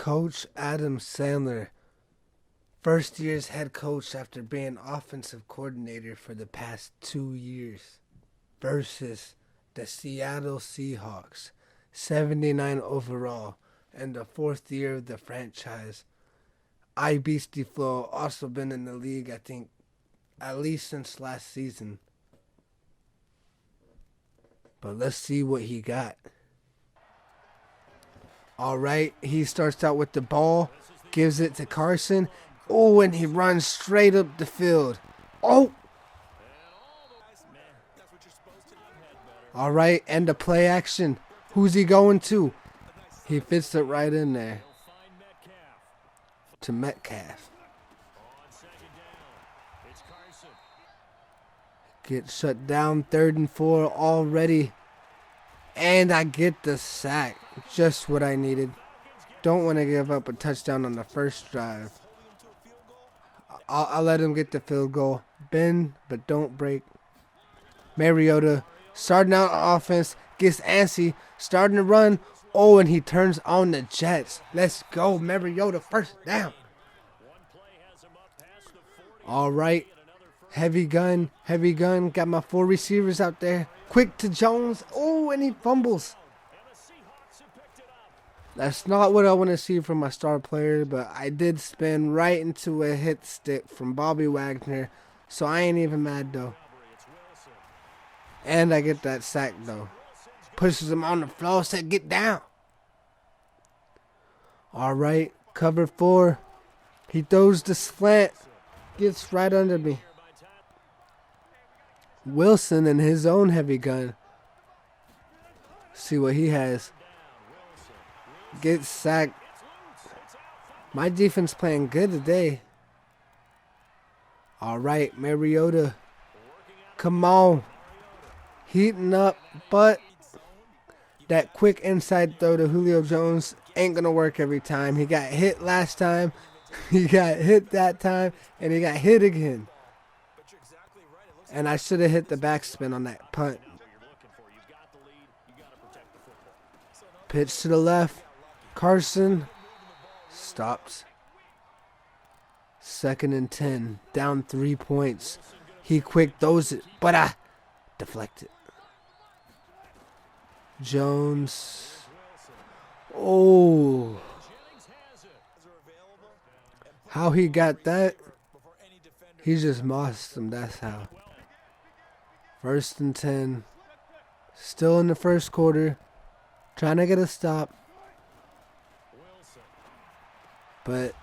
Coach Adam Sandler, first year's head coach after being offensive coordinator for the past 2 years, versus the Seattle Seahawks, 79 overall, and the fourth year of the franchise. Beastie Flow also been in the league, I think, at least since last season. But let's see what he got. All right, he starts out with the ball, gives it to Carson. Oh, and he runs straight up the field. Oh! All right, end of play action. Who's he going to? He fits it right in there. To Metcalf. Get shut down, 3rd and 4 already. And I get the sack. Just what I needed. Don't want to give up a touchdown on the first drive. I'll let him get the field goal. Bend, but don't break. Mariota starting out offense. Gets antsy. Starting to run. Oh, and he turns on the Jets. Let's go, Mariota. First down. All right. Heavy gun. Heavy gun. Got my 4 receivers out there. Quick to Jones. Oh, and he fumbles. That's not what I want to see from my star player, but I did spin right into a hit stick from Bobby Wagner, so I ain't even mad, though. And I get that sack, though. Pushes him on the floor, said, get down. All right, cover 4. He throws the slant. Gets right under me. Wilson and his own heavy gun. See what he has. Gets sacked. My defense playing good today. All right, Mariota. Come on. Heating up, but that quick inside throw to Julio Jones ain't going to work every time. He got hit last time. He got hit that time, and he got hit again. And I should have hit the backspin on that punt. Pitch to the left. Carson stops. 2nd and 10. Down 3 points. He quick throws it, but I deflect it. Jones. Oh. How he got that? He just mossed him, that's how. 1st and 10. Still in the first quarter. Trying to get a stop. But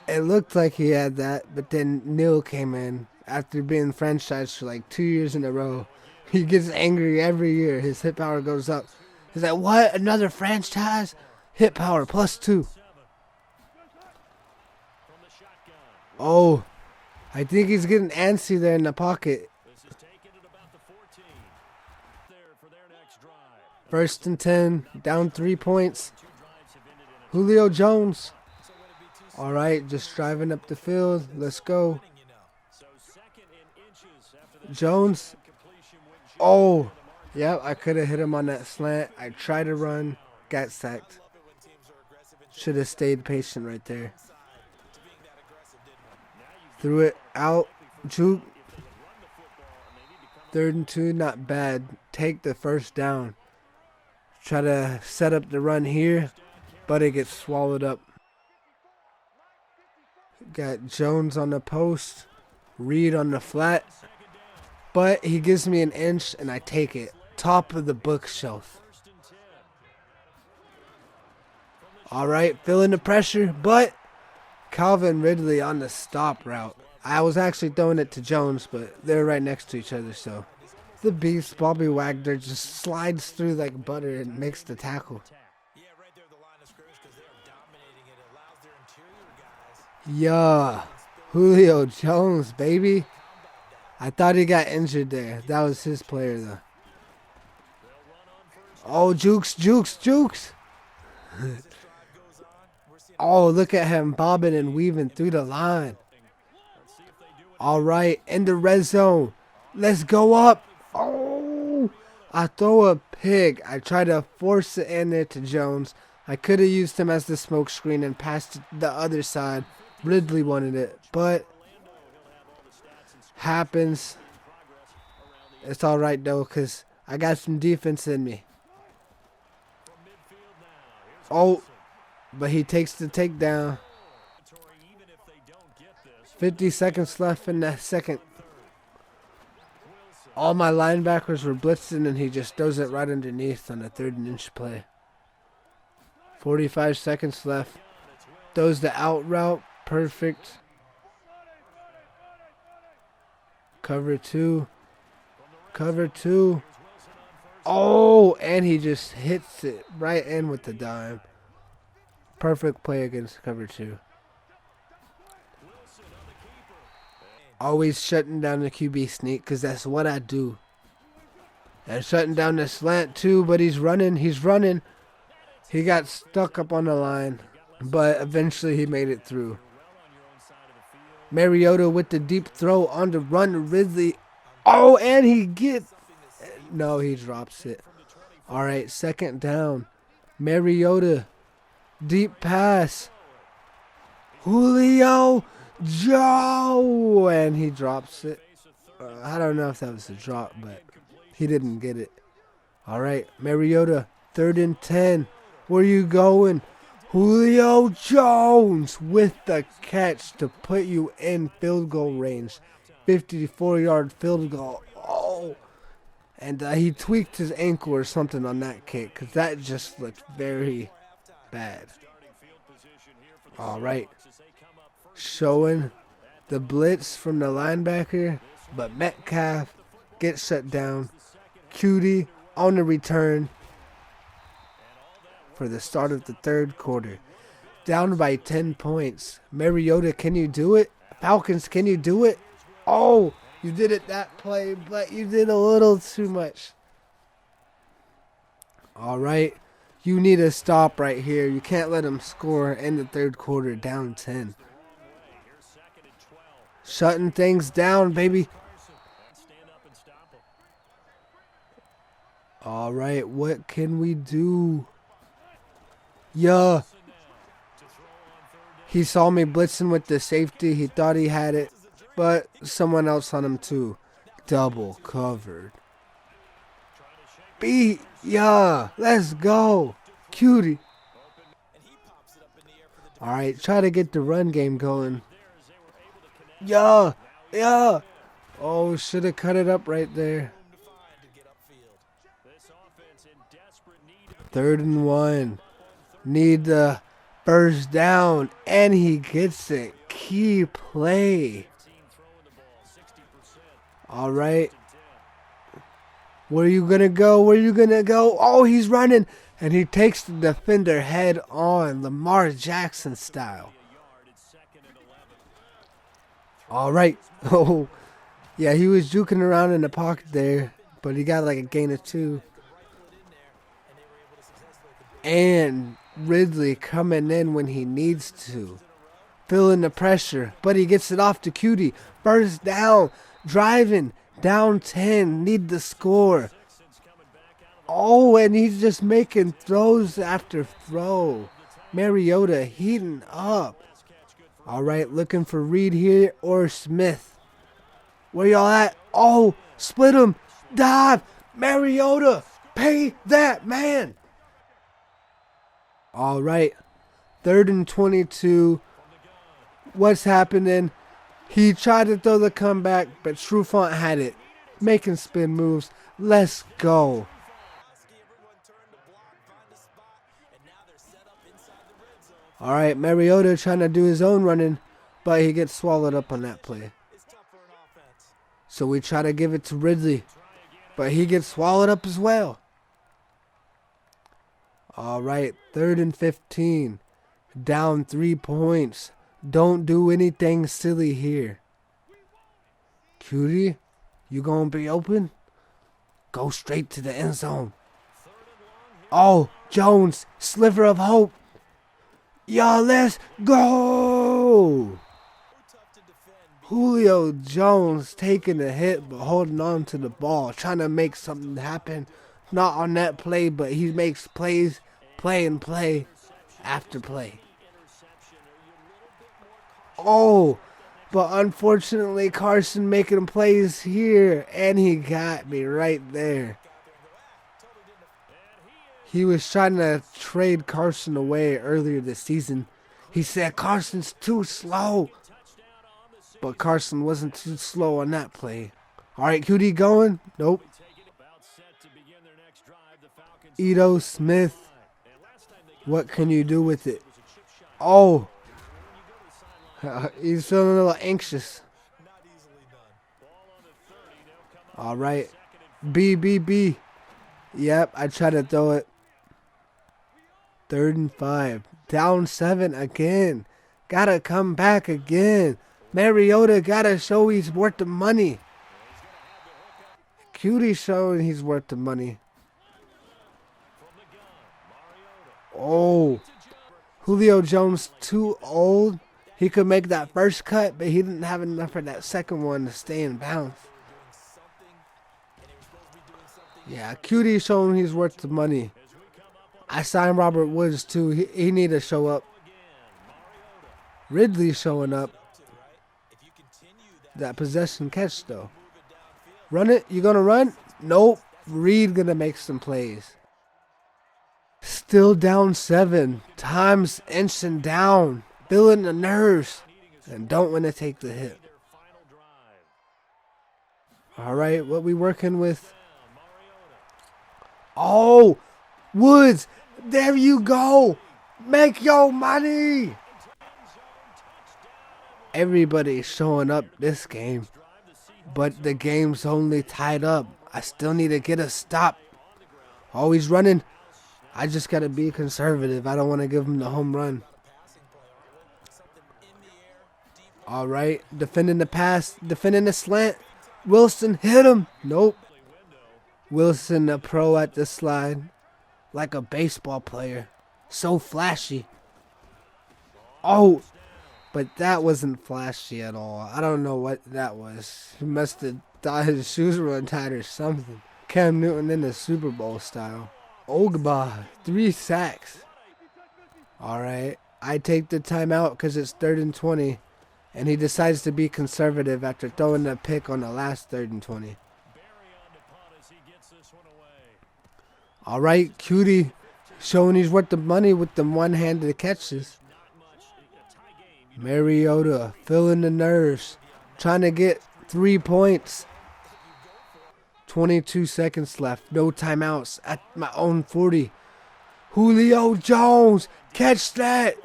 it looked like he had that. But then Neil came in after being franchised for like 2 years in a row. He gets angry every year. His hit power goes up. He's like, what? Another franchise? Hit power +2. Oh, I think he's getting antsy there in the pocket. 1st and 10, down 3 points. Julio Jones. All right, just driving up the field. Let's go. Jones. Oh, yeah, I could have hit him on that slant. I tried to run, got sacked. Should have stayed patient right there. Threw it out. Juke. 3rd and 2, not bad. Take the first down. Try to set up the run here, but it gets swallowed up. Got Jones on the post. Reed on the flat. But he gives me an inch, and I take it. Top of the bookshelf. All right, feeling the pressure, but Calvin Ridley on the stop route. I was actually throwing it to Jones, but they're right next to each other, so. The beast, Bobby Wagner, just slides through like butter and makes the tackle. Yeah, Julio Jones, baby. I thought he got injured there. That was his player, though. Oh, Jukes. Oh, look at him bobbing and weaving through the line. All right, in the red zone. Let's go up. Oh, I throw a pick. I try to force it in there to Jones. I could have used him as the smoke screen and passed it the other side. Ridley wanted it, but happens. It's all right though, because I got some defense in me. Oh, but he takes the takedown. 50 seconds left in that second. All my linebackers were blitzing, and he just throws it right underneath on a 3rd-and-inch play. 45 seconds left. Throws the out route. Perfect. Cover 2. Cover 2. Oh, and he just hits it right in with the dime. Perfect play against cover 2. Always shutting down the QB sneak, because that's what I do. And shutting down the slant too, but he's running. He's running. He got stuck up on the line, but eventually he made it through. Mariota with the deep throw on the run to Ridley. Oh, and he gets... No, he drops it. All right, 2nd down. Mariota. Deep pass. Julio Joe. And he drops it. I don't know if that was a drop, but he didn't get it. All right, Mariota. 3rd and 10. Where you going? Julio Jones with the catch to put you in field goal range. 54-yard field goal. Oh. And he tweaked his ankle or something on that kick, because that just looked very bad. All right. Showing the blitz from the linebacker, but Metcalf gets shut down. Cutie on the return for the start of the 3rd quarter. Down by 10 points. Mariota, can you do it? Falcons, can you do it? Oh, you did it that play, but you did a little too much. All right. You need to stop right here. You can't let them score in the 3rd quarter, down 10. Shutting things down, baby. All right, what can we do? Yeah. He saw me blitzing with the safety. He thought he had it, but someone else on him too. Double covered. Yeah, let's go. Cutie. All right, try to get the run game going. Yeah. Oh, should have cut it up right there. 3rd and 1. Need the first down, and he gets it. Key play. All right. Where you going to go? Where you going to go? Oh, he's running. And he takes the defender head on, Lamar Jackson style. All right. Oh, yeah, he was juking around in the pocket there, but he got like a gain of 2. And Ridley coming in when he needs to. Feeling the pressure, but he gets it off to Cutie. First down. Driving. Down 10. Need the score. Oh, and he's just making throws after throw. Mariota heating up. All right, looking for Reed here or Smith. Where y'all at? Oh, split him. Dive. Mariota. Pay that man. All right. 3rd and 22. What's happening? He tried to throw the comeback, but Trufant had it. Making spin moves. Let's go. All right, Mariota trying to do his own running, but he gets swallowed up on that play. So we try to give it to Ridley, but he gets swallowed up as well. All right, 3rd and 15. Down 3 points. Don't do anything silly here. Cutie, you gonna be open? Go straight to the end zone. Oh, Jones, sliver of hope. Y'all, let's go. Julio Jones taking a hit but holding on to the ball, trying to make something happen. Not on that play, but he makes plays, play. after play. Oh, but unfortunately Carson making plays here, and he got me right there. He was trying to trade Carson away earlier this season. He said Carson's too slow. But Carson wasn't too slow on that play. All right, QD going? Nope. Ito Smith. What can you do with it? Oh. He's feeling a little anxious. All right. B. Yep, I tried to throw it. 3rd and 5. Down 7 again. Gotta come back again. Mariota gotta show he's worth the money. Cutie showing he's worth the money. Oh. Julio Jones too old. He could make that first cut, but he didn't have enough for that second one to stay in bounds. Yeah, Cutie showing he's worth the money. I signed Robert Woods too. He need to show up. Ridley showing up. That possession catch though. Run it. You gonna run? Nope. Reed gonna make some plays. Still down 7. Time's inching down. Feeling the nerves. And don't want to take the hit. Alright, what we working with? Oh! Woods! There you go! Make your money! Everybody's showing up this game. But the game's only tied up. I still need to get a stop. Always running. I just got to be conservative. I don't want to give him the home run. All right. Defending the pass. Defending the slant. Wilson hit him. Nope. Wilson, a pro at the slide. Like a baseball player. So flashy. Oh. But that wasn't flashy at all. I don't know what that was. He must have thought his shoes were untied or something. Cam Newton in the Super Bowl style. Ogba, 3 sacks. Alright, I take the timeout because it's 3rd and 20. And he decides to be conservative after throwing the pick on the last 3rd and 20. Alright, Cutie showing he's worth the money with them one-handed catches. Mariota feeling the nerves. Trying to get 3 points. 22 seconds left. No timeouts at my own 40. Julio Jones. Catch that.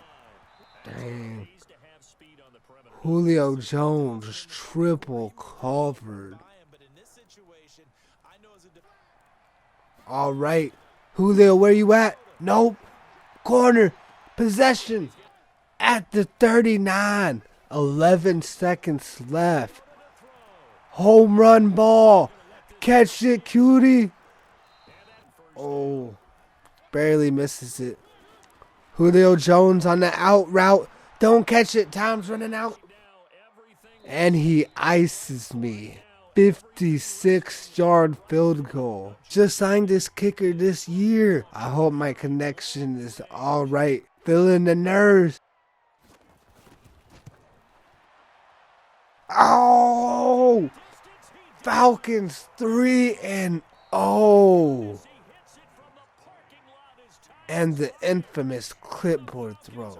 Dang. Julio Jones triple covered. All right. Julio, where you at? Nope. Corner. Possession. At the 39. 11 seconds left. Home run ball. Catch it, Cutie. Oh. Barely misses it. Julio Jones on the out route. Don't catch it. Time's running out. And he ices me. 56-yard field goal. Just signed this kicker this year. I hope my connection is all right. Feeling the nerves. Oh! Falcons 3-0. And the infamous clipboard throw.